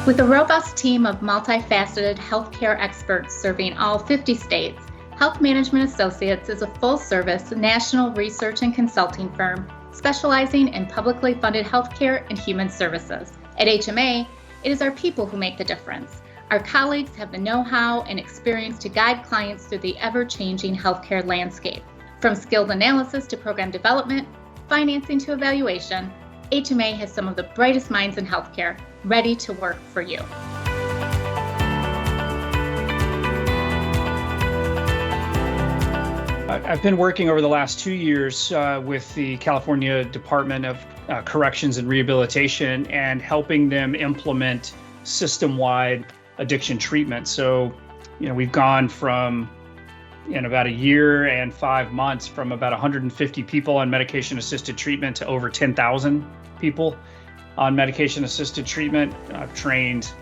With a robust team of multifaceted healthcare experts serving all 50 states, Health Management Associates is a full-service national research and consulting firm specializing in publicly funded healthcare and human services. At HMA, it is our people who make the difference. Our colleagues have the know-how and experience to guide clients through the ever-changing healthcare landscape. From skilled analysis to program development, financing to evaluation, HMA has some of the brightest minds in healthcare ready to work for you. I've been working over the last 2 years with the California Department of Corrections and Rehabilitation and helping them implement system-wide addiction treatment. So, we've gone from, in about a year and 5 months, from about 150 people on medication-assisted treatment to over 10,000 people on medication-assisted treatment. I've trained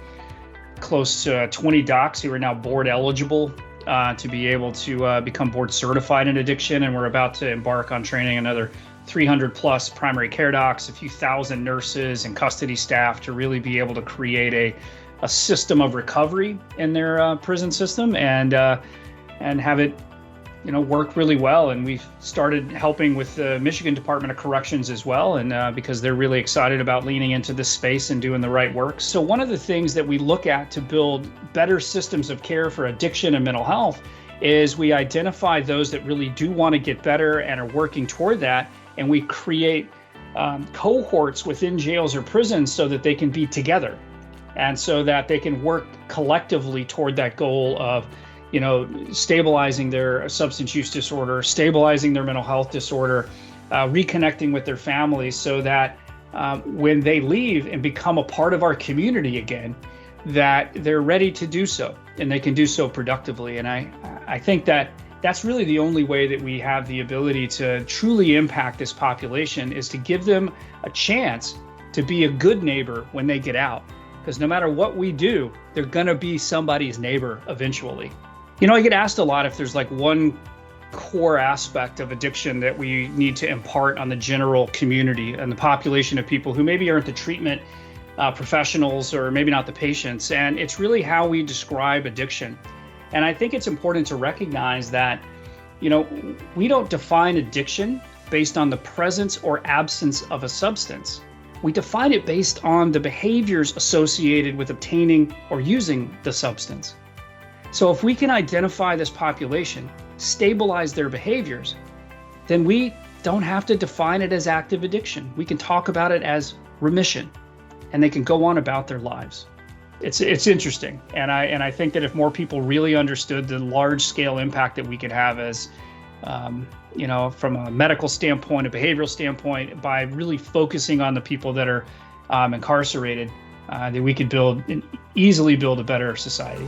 close to 20 docs who are now board eligible to be able to become board certified in addiction. And we're about to embark on training another 300 plus primary care docs, a few thousand nurses and custody staff to really be able to create a system of recovery in their prison system and have it work really well. And we've started helping with the Michigan Department of Corrections as well, and because they're really excited about leaning into this space and doing the right work. So one of the things that we look at to build better systems of care for addiction and mental health is we identify those that really do want to get better and are working toward that, and we create cohorts within jails or prisons so that they can be together and so that they can work collectively toward that goal of stabilizing their substance use disorder, stabilizing their mental health disorder, reconnecting with their families so that when they leave and become a part of our community again, that they're ready to do so and they can do so productively. And I think that that's really the only way that we have the ability to truly impact this population is to give them a chance to be a good neighbor when they get out. Because no matter what we do, they're going to be somebody's neighbor eventually. I get asked a lot if there's like one core aspect of addiction that we need to impart on the general community and the population of people who maybe aren't the treatment professionals or maybe not the patients. And it's really how we describe addiction. And I think it's important to recognize that, we don't define addiction based on the presence or absence of a substance. We define it based on the behaviors associated with obtaining or using the substance. So if we can identify this population, stabilize their behaviors, then we don't have to define it as active addiction. We can talk about it as remission, and they can go on about their lives. It's interesting, and I think that if more people really understood the large-scale impact that we could have as, from a medical standpoint, a behavioral standpoint, by really focusing on the people that are incarcerated, that we could easily build a better society.